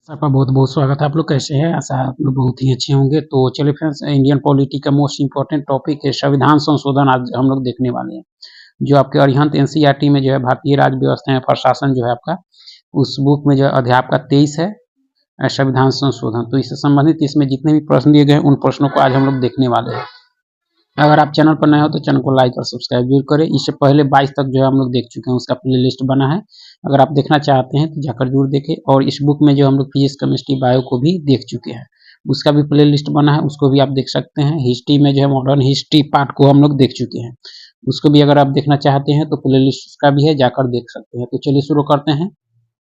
आपका बहुत-बहुत स्वागत है। आप लोग कैसे हैं? आशा है आप लोग बहुत ही अच्छे होंगे। तो चलिए फ्रेंड्स, इंडियन पॉलिटी का मोस्ट इम्पोर्टेंट टॉपिक है संविधान संशोधन। आज हम लोग देखने वाले हैं। जो आपके अरिहंत एनसीईआरटी में जो है भारतीय राज्य व्यवस्था एवं प्रशासन जो है आपका, उस बुक में जो है अध्याय आपका 23 है संविधान संशोधन। तो इससे संबंधित इसमें जितने भी प्रश्न दिए गए हैं उन प्रश्नों को आज हम लोग देखने वाले हैं। अगर आप चैनल पर नए हो तो चैनल को लाइक और सब्सक्राइब जरूर करें। इससे पहले 22 तक जो है हम लोग देख चुके हैं, उसका प्लेलिस्ट बना है। अगर आप देखना चाहते हैं तो जाकर जरूर देखें। और इस बुक में जो हम लोग फिजिक्स, केमिस्ट्री, बायो को भी देख चुके हैं, उसका भी प्लेलिस्ट बना है, उसको भी आप देख सकते हैं। हिस्ट्री में जो है मॉडर्न हिस्ट्री पार्ट को हम लोग देख चुके हैं, उसको भी अगर आप देखना चाहते हैं तो प्लेलिस्ट उसका भी है, जाकर देख सकते हैं। तो चलिए शुरू करते हैं।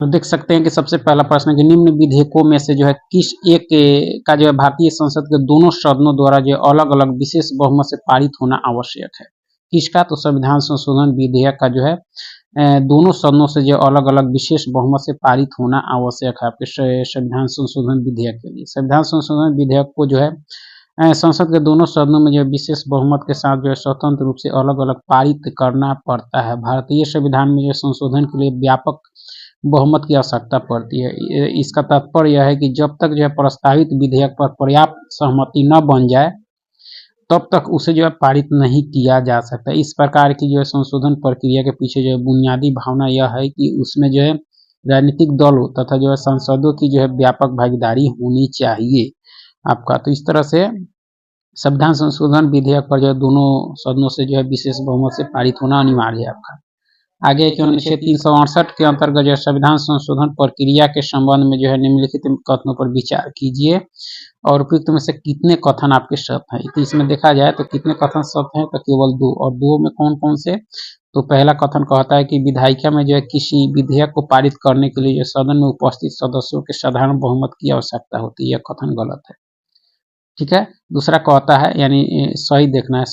तो देख सकते हैं कि सबसे पहला प्रश्न है कि निम्न विधेयकों में से जो है किस एक का जो है भारतीय संसद के दोनों सदनों द्वारा जो अलग अलग विशेष बहुमत से पारित होना आवश्यक है। किसका? तो संविधान संशोधन विधेयक का जो है दोनों सदनों से जो अलग अलग विशेष बहुमत से पारित होना आवश्यक है आपके संविधान संशोधन विधेयक के लिए। संविधान संशोधन विधेयक को जो है संसद के दोनों सदनों में जो विशेष बहुमत के साथ जो है स्वतंत्र रूप से अलग अलग पारित करना पड़ता है। भारतीय संविधान में जो संशोधन के लिए व्यापक बहुमत की आवश्यकता पड़ती है। इसका तात्पर्य यह है कि जब तक जो है प्रस्तावित विधेयक पर पर्याप्त सहमति न बन जाए तब तक उसे जो है पारित नहीं किया जा सकता। इस प्रकार की जो है संशोधन प्रक्रिया के पीछे जो है बुनियादी भावना यह है कि उसमें जो है राजनीतिक दलों तथा जो है सांसदों की जो है व्यापक भागीदारी होनी चाहिए आपका। तो इस तरह से संविधान संशोधन विधेयक पर जो है दोनों सदनों से जो है विशेष बहुमत से पारित होना अनिवार्य है आपका। आगे के अनुच्छेद 368 के अंतर्गत जो संविधान संशोधन प्रक्रिया के संबंध में जो है निम्नलिखित कथनों पर विचार कीजिए और उपयुक्त में से कितने कथन आपके सत्य हैं। तो इसमें देखा जाए तो कितने कथन सत्य हैं, तो केवल 2। और 2 में कौन कौन से? तो पहला कथन कहता है कि विधायिका में जो है किसी विधेयक को पारित करने के लिए जो सदन में उपस्थित सदस्यों के साधारण बहुमत की आवश्यकता होती है। यह कथन गलत है, ठीक है। दूसरा कहता है, यानी सही देखना है,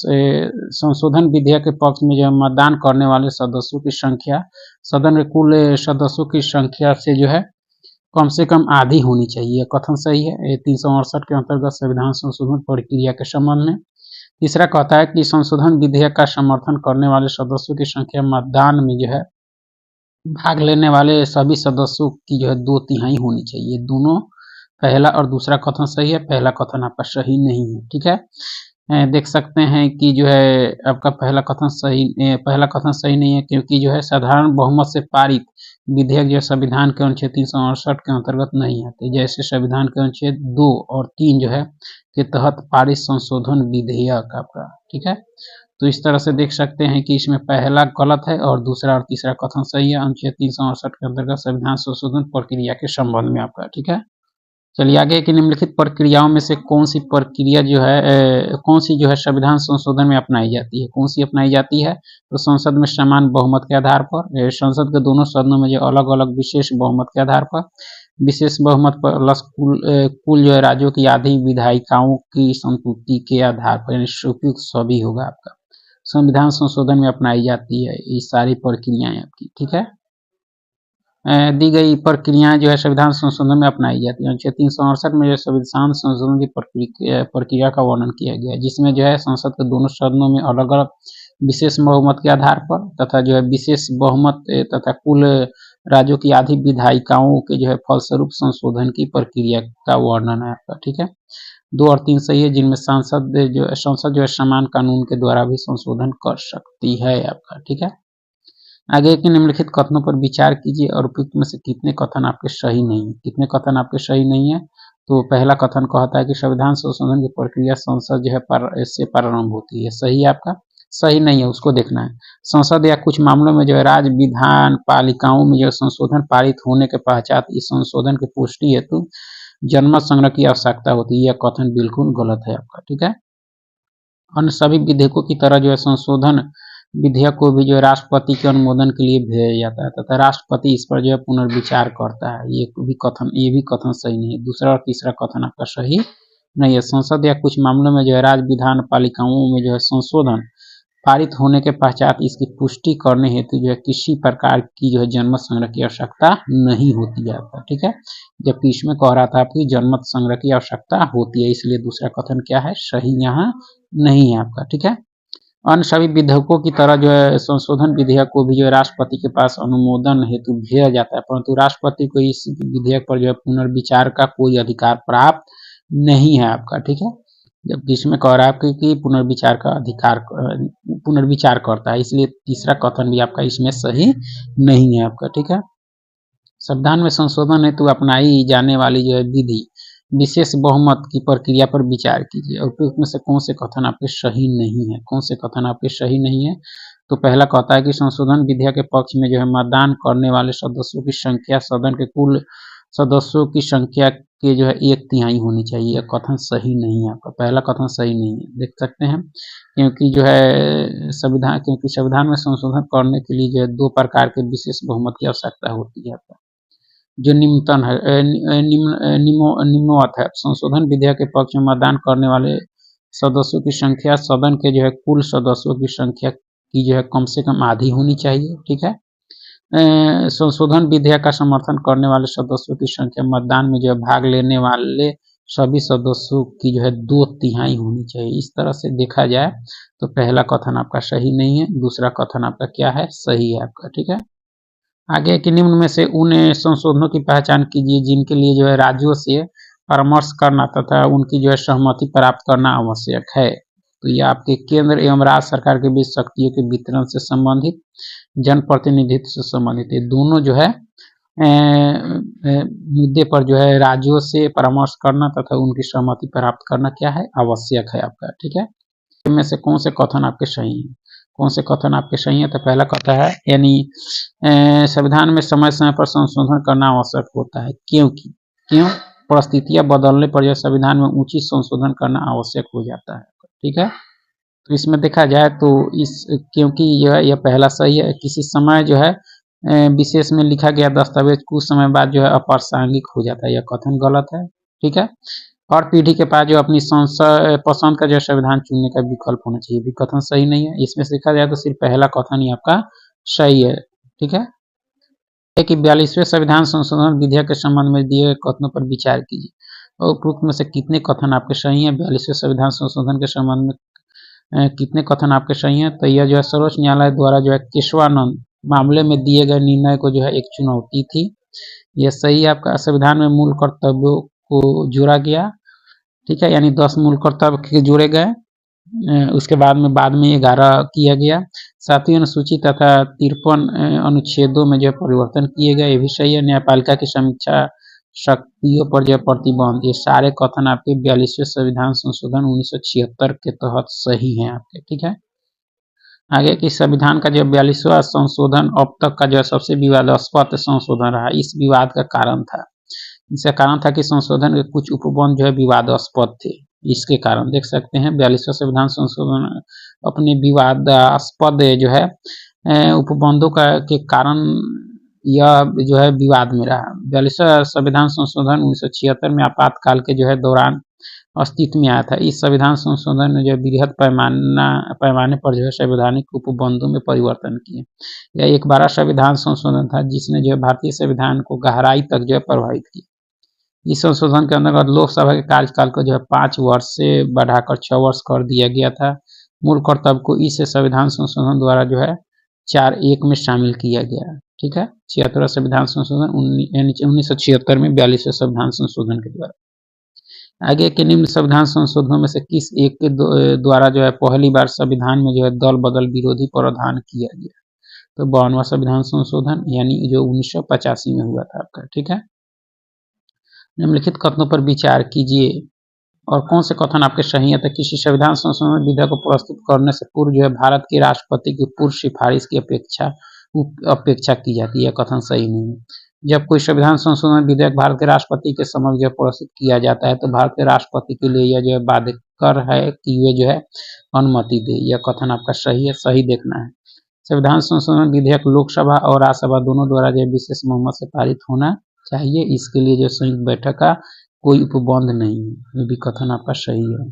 संशोधन विधेयक के पक्ष में जो है मतदान करने वाले सदस्यों की संख्या सदन के कुल सदस्यों की संख्या से जो है कम से कम आधी होनी चाहिए। कथन सही है 368 के अंतर्गत संविधान संशोधन प्रक्रिया के संबंध में। तीसरा कहता है कि संशोधन विधेयक का समर्थन करने वाले सदस्यों की संख्या मतदान में जो है भाग लेने वाले सभी सदस्यों की जो है 2/3 होनी चाहिए। दोनों पहला और दूसरा कथन सही है, पहला कथन आपका सही नहीं है, ठीक है। देख सकते हैं कि जो है आपका पहला कथन सही नहीं है, क्योंकि जो है साधारण बहुमत से पारित विधेयक जो संविधान के अनुच्छेद 368 के अंतर्गत नहीं आते। जैसे संविधान के अनुच्छेद 2 और 3 जो है के तहत पारित संशोधन विधेयक आपका, ठीक है। तो इस तरह से देख सकते हैं कि इसमें पहला गलत है और दूसरा और तीसरा कथन सही है अनुच्छेद 368 के अंतर्गत संविधान संशोधन प्रक्रिया के संबंध में आपका, ठीक है। चलिए आगे की निम्नलिखित प्रक्रियाओं में से कौन सी प्रक्रिया जो है कौन सी जो है संविधान संशोधन में अपनाई जाती है? कौन सी अपनाई जाती है? तो संसद में समान बहुमत के आधार पर, संसद के दोनों सदनों में जो अलग अलग विशेष बहुमत के आधार पर, विशेष बहुमत पर प्लस कुल जो है राज्यों की आधी विधायिकाओं की संतुष्टि के आधार पर, यानी उपयुक्त सभी होगा आपका। संविधान संशोधन में अपनाई जाती है ये सारी प्रक्रियाएं आपकी, ठीक है। दी गई प्रक्रियाएं जो है संविधान संशोधन में अपनाई जाती है। अनुच्छेद 368 में जो संविधान संशोधन की प्रक्रिया का वर्णन किया गया है, जिसमें जो है संसद के दोनों सदनों में अलग अलग विशेष बहुमत के आधार पर तथा जो है विशेष बहुमत तथा कुल राज्यों की आधी विधायिकाओं के जो है फलस्वरूप संशोधन की प्रक्रिया का वर्णन है आपका, ठीक है। 2 और 3 सही है, जिनमें संसद जो है समान कानून के द्वारा भी संशोधन कर सकती है आपका, ठीक है। आगे के निम्नलिखित कथनों पर विचार कीजिए और उपयुक्त में से कितने कथन आपके सही नहीं है। कितने कथन आपके सही नहीं है? तो पहला कथन कहता है कि संविधान संशोधन की प्रक्रिया संसद जो है इससे प्रारंभ होती है। सही है आपका? सही नहीं है, उसको देखना है। संसद या कुछ मामलों में जो है राज्य विधान पालिकाओं में जो संशोधन पारित होने के पश्चात इस संशोधन की पुष्टि हेतु जनमत संग्रह की आवश्यकता होती है। यह कथन बिल्कुल गलत है आपका, ठीक है। अन्य सभी विधेयकों की तरह जो है संशोधन विधेयक को भी जो है राष्ट्रपति के अनुमोदन के लिए भेजा जाता है तथा राष्ट्रपति इस पर जो है पुनर्विचार करता है। ये भी कथन सही नहीं है। दूसरा और तीसरा कथन आपका सही नहीं है। संसद या कुछ मामलों में जो है राज्य विधान पालिकाओं में जो है संशोधन पारित होने के पश्चात इसकी पुष्टि करने हेतु जो है किसी प्रकार की जो है जनमत संग्रह की आवश्यकता नहीं होती है आपका, ठीक है। जबकि इसमें कह रहा था आपकी जनमत संग्रह की आवश्यकता होती है, इसलिए दूसरा कथन क्या है? सही यहाँ नहीं है आपका, ठीक है। अन्य सभी विधेयकों की तरह जो है संशोधन विधेयक को भी जो है राष्ट्रपति के पास अनुमोदन हेतु भेजा जाता है, परंतु राष्ट्रपति को इस विधेयक पर जो है पुनर्विचार का कोई अधिकार प्राप्त नहीं है आपका, ठीक है। जबकि इसमें कह रहा है कि पुनर्विचार का अधिकार पुनर्विचार करता है, इसलिए तीसरा कथन भी आपका इसमें सही नहीं है आपका, ठीक है। संविधान में संशोधन हेतु अपनाई जाने वाली जो है विधि विशेष बहुमत की प्रक्रिया पर विचार कीजिए और उपयुक्त में से कौन से कथन आपके सही नहीं है, कौन से कथन आपके सही नहीं है। तो पहला कहता है कि संशोधन विधेयक के पक्ष में जो है मतदान करने वाले सदस्यों की संख्या सदन के कुल सदस्यों की संख्या के जो है 1/3 होनी चाहिए। यह कथन सही नहीं है आपका, पहला कथन सही नहीं है, देख सकते हैं। क्योंकि जो है संविधान में संशोधन करने के लिए जो है 2 प्रकार के विशेष बहुमत की आवश्यकता होती है आपका, जो निम्नतम है निम्नवत है। संशोधन विधेयक के पक्ष में मतदान करने वाले सदस्यों की संख्या सदन के जो है कुल सदस्यों की संख्या की जो है कम से कम आधी होनी चाहिए, ठीक है। संशोधन विधेयक का समर्थन करने वाले सदस्यों की संख्या मतदान में जो है भाग लेने वाले सभी सदस्यों की जो है 2/3 होनी चाहिए। इस तरह से देखा जाए तो पहला कथन आपका सही नहीं है, दूसरा कथन आपका क्या है, सही है आपका, ठीक है। आगे के निम्न में से उन संशोधनों की पहचान कीजिए जिनके लिए जो है राज्यों से परामर्श करना तथा उनकी जो है सहमति प्राप्त करना आवश्यक है। तो ये आपके केंद्र एवं राज्य सरकार के बीच शक्तियों के वितरण से संबंधित, जनप्रतिनिधित्व से संबंधित, ये दोनों जो है मुद्दे पर जो है राज्यों से परामर्श करना तथा उनकी सहमति प्राप्त करना क्या है, आवश्यक है आपका, ठीक है। इनमें से कौन से कथन आपके सही हैं, कौन से कथन आपके सही है। तो पहला कथन है यानी संविधान में समय समय पर संशोधन करना आवश्यक होता है, क्यों परिस्थितियां बदलने पर यह संविधान में उचित संशोधन करना आवश्यक हो जाता है, ठीक है। तो इसमें देखा जाए तो क्योंकि यह पहला सही है, किसी समय जो है विशेष में लिखा गया दस्तावेज कुछ समय बाद जो है अप्रासंगिक हो जाता है, यह कथन गलत है, ठीक है। और पीढ़ी के पास जो अपनी पसंद का जो संविधान चुनने का विकल्प होना चाहिए, भी कथन सही नहीं है। इसमें से देखा जाए तो सिर्फ पहला कथन ही आपका सही है, ठीक है। कि 42वें संविधान संशोधन विधेयक के संबंध में दिए गए कथनों पर विचार कीजिए और उपरोक्त में से कितने कथन आपके सही हैं। 42वें संविधान संशोधन के संबंध में कितने कथन आपके सही हैं। तो यह जो है सर्वोच्च न्यायालय द्वारा जो है केशवानंद मामले में दिए गए निर्णय को जो है एक चुनौती थी, यह सही आपका। संविधान में मूल कर्तव्यों को जोड़ा गया, ठीक है, यानी 10 मूल कर्तव्य जोड़े गए, उसके बाद में 11 किया गया। 7वीं अनुसूची तथा 53 अनुच्छेदों में जो परिवर्तन किए गए, ये भी सही है। न्यायपालिका की समीक्षा शक्तियों पर जो प्रतिबंध, ये सारे कथन आपके 42वें संविधान संशोधन 1976 के तहत सही हैं आपके, ठीक है। आगे की संविधान का जो 42वां संशोधन अब तक का जो सबसे विवादास्पद संशोधन रहा। इस विवाद का कारण था, इसका कारण था कि संशोधन के कुछ उपबंध जो है विवादास्पद थे। इसके कारण देख सकते हैं 42वां संविधान संशोधन अपने विवादास्पद जो है उपबंधों के कारण यह जो है विवाद में रहा। 42वां संविधान संशोधन 1976 में आपातकाल के जो है दौरान अस्तित्व में आया था। इस संविधान संशोधन ने जो बृहद पैमाने पर जो है संवैधानिक उपबंधों में परिवर्तन किए। यह एक बड़ा संविधान संशोधन था जिसने जो है भारतीय संविधान को गहराई तक जो है प्रभावित किया। इस संशोधन के अंतर्गत लोकसभा के कार्यकाल को जो है 5 वर्ष से बढ़ाकर 6 वर्ष कर दिया गया था। मूल कर्तव्य को इस संविधान संशोधन द्वारा जो है 4(1) में शामिल किया गया, ठीक है। 76वां संविधान संशोधन 1976 में 42वें संविधान संशोधन के द्वारा। आगे के निम्न संविधान संशोधनों में से किस एक के द्वारा जो है पहली बार संविधान में जो है दल बदल विरोधी प्रावधान किया गया। तो 52वां संविधान संशोधन यानी जो 1985 में हुआ था आपका, ठीक है। निम्नलिखित कथनों पर विचार कीजिए और कौन से कथन आपके सही है। तो किसी संविधान संशोधन विधेयक को प्रस्तुत करने से पूर्व जो है भारत के राष्ट्रपति की पूर्व सिफारिश की अपेक्षा की जाती है, कथन सही नहीं है। जब कोई संविधान संशोधन विधेयक भारत के राष्ट्रपति के समक्ष जो प्रस्तुत किया जाता है तो भारत के राष्ट्रपति के लिए यह जो है बाध्यकर है कि वे जो है अनुमति दे, यह कथन आपका सही है, सही देखना है। संविधान संशोधन विधेयक लोकसभा और राज्यसभा दोनों द्वारा जो विशेष बहुमत से पारित होना चाहिए, इसके लिए जो संयुक्त बैठक का कोई उपबंध नहीं है, ये भी कथन आपका सही है।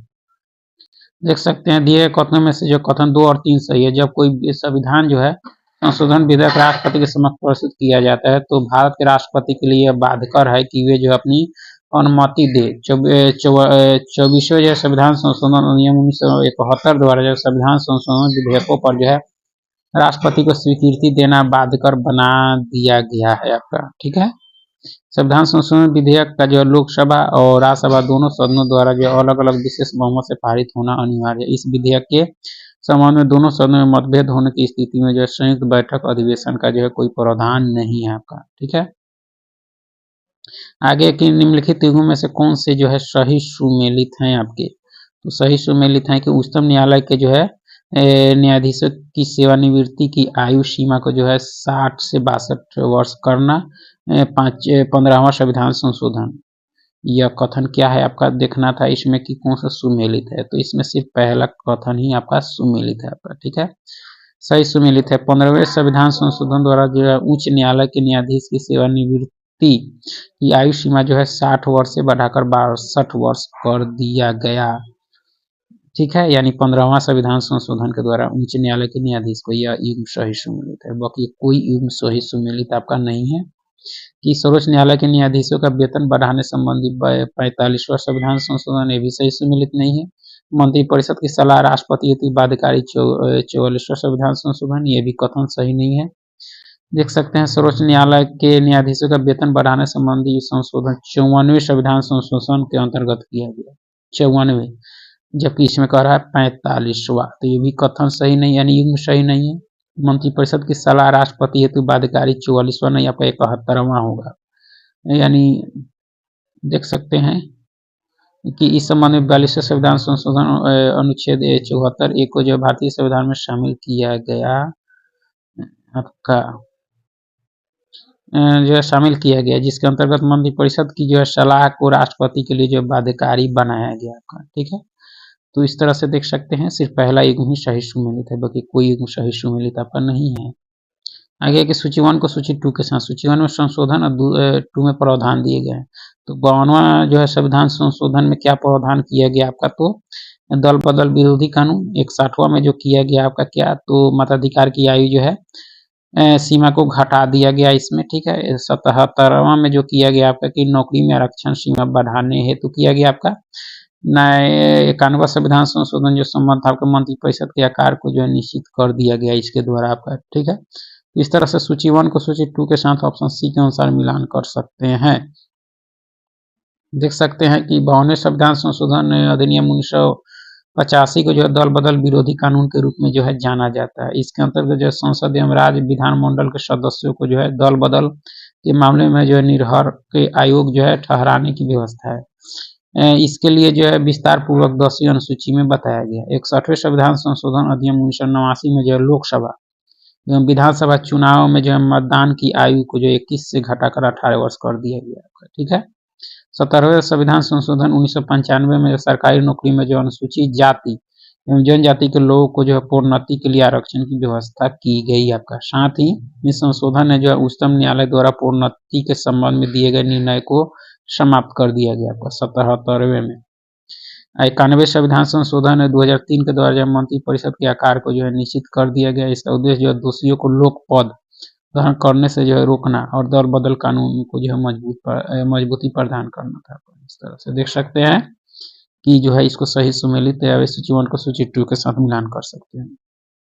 देख सकते हैं दिए कथनों में से जो कथन 2 और 3 सही है। जब कोई संविधान जो है संशोधन विधेयक राष्ट्रपति के समक्ष प्रस्तुत किया जाता है तो भारत के राष्ट्रपति के लिए बाध्यकर है कि वे जो अपनी अनुमति दे। 24वें जो है संविधान संशोधन अधिनियम 1971 द्वारा जो संविधान संशोधन विधेयकों पर जो है राष्ट्रपति को स्वीकृति देना बाध्यकर बना दिया गया है आपका। ठीक है, संविधान संशोधन विधेयक का जो लोकसभा और राज्यसभा दोनों सदनों द्वारा जो अलग अलग विशेष बहुमत से पारित होना अनिवार्य है। इस विधेयक के संबंध में दोनों सदनों में मतभेद होने की स्थिति में जो संयुक्त बैठक अधिवेशन का जो है कोई प्रावधान नहीं है आपका। ठीक है, आगे के निम्नलिखित युगों में से कौन से जो है सही सुमेलित हैं आपके, तो सही सुमेलित हैं कि उच्चतम न्यायालय के जो है न्यायाधीशों की सेवानिवृत्ति की आयु सीमा को जो है 60 से 62 वर्ष करना। 15वां संविधान संशोधन, यह कथन क्या है आपका देखना था इसमें कि कौन सा सुमेलित है, तो इसमें सिर्फ पहला कथन ही आपका सुमेलित है आपका। ठीक है, सही सुमेलित है। 15वें संविधान संशोधन द्वारा जो है उच्च न्यायालय के न्यायाधीश की सेवानिवृत्ति की आयु सीमा जो है 60 वर्ष से बढ़ाकर 62 वर्ष कर दिया गया। ठीक है, यानी 15वां संविधान संशोधन के द्वारा उच्च न्यायालय के न्यायाधीश को यह युग्म सही सुमेलित है। बाकी कोई युग्म सही सुमेलित आपका नहीं है। कि सर्वोच्च न्यायालय के न्यायाधीशों का वेतन बढ़ाने संबंधी 45वां संविधान संशोधन ये भी सही सुमेलित नहीं है। मंत्रिपरिषद की सलाह राष्ट्रपति हेतु बाध्यकारी 44वां संविधान संशोधन, ये भी कथन सही नहीं है। देख सकते हैं सर्वोच्च न्यायालय के न्यायाधीशों का वेतन बढ़ाने संबंधी संशोधन 54वें संविधान संशोधन के अंतर्गत किया गया, 54, जबकि इसमें कह रहा है 45वां, तो ये भी कथन सही नहीं, यानी युग्म सही नहीं है। मंत्रिपरिषद की सलाह राष्ट्रपति हेतु बाध्यकारी 44वां नहीं, आपका 71वां होगा। यानी देख सकते हैं कि इस संबंध में 42वें संविधान संशोधन अनुच्छेद 74 को जो भारतीय संविधान में शामिल किया गया आपका जो है शामिल किया गया, जिसके अंतर्गत मंत्रिपरिषद की जो है सलाह को राष्ट्रपति के लिए जो बाध्यकारी बनाया गया आपका। ठीक है, तो इस तरह से देख सकते हैं सिर्फ पहला युग्म ही सही सुमेलित है, बाकी कोई युग्म सही सुमेलित आपका नहीं है। आगे की सूची 1 को सूची 2 के साथ, सूची 1 में संशोधन और 2 में प्रावधान दिए गए हैं। तो 52वां जो है संविधान संशोधन में क्या प्रावधान किया गया आपका, तो दल बदल विरोधी कानून। 61वां में जो किया गया आपका क्या, तो मताधिकार की आयु जो है सीमा को घटा दिया गया इसमें। ठीक है, 77वां में जो किया गया आपका कि नौकरी में आरक्षण सीमा बढ़ाने हेतु किया गया आपका। 91वां संविधान संशोधन जो संबंध था आपके मंत्रिपरिषद के आकार को जो है निश्चित कर दिया गया इसके द्वारा आपका। ठीक है, इस तरह से सूची 1 को सूची 2 के साथ ऑप्शन सी के अनुसार मिलान कर सकते हैं। देख सकते हैं कि 52वें संविधान संशोधन अधिनियम 1985 को जो है दल बदल विरोधी कानून के रूप में जो है जाना जाता है। इसके अंतर्गत जो संसद एवं राज्य विधानमंडल के सदस्यों को जो है दल बदल के मामले में जो है निर्भर के आयोग जो है ठहराने की व्यवस्था है। इसके लिए जो है विस्तार पूर्वक 10वीं अनुसूची में बताया गया। 61वें संविधान संशोधन अधिनियम 1989 में जो है लोकसभा एवं विधानसभा चुनाव में जो है मतदान की आयु को जो 21 से घटाकर 18 वर्ष कर दिया गया। ठीक है, 17वें संविधान संशोधन 1995 में सरकारी नौकरी में जो अनुसूचित जाति एवं जनजाति के लोगों को जो है प्रोन्नति के लिए आरक्षण की व्यवस्था की गई आपका। साथ ही इस संशोधन ने जो है उच्चतम न्यायालय द्वारा प्रोन्नति के संबंध में दिए गए निर्णय को समाप्त कर दिया गया आपका 77वें में। 91वें संविधान संशोधन 2003 के द्वारा जब मंत्रिपरिषद के आकार को जो है निश्चित कर दिया गया। इसका उद्देश्य जो है दोषियों को लोक पद ग्रहण करने से जो है रोकना और दल बदल कानून को जो है मजबूती प्रदान करना था। इस तरह से देख सकते हैं कि जो है इसको सही सुमेलित या सूची 1 को सूची 2 के साथ मिलान कर सकते हैं।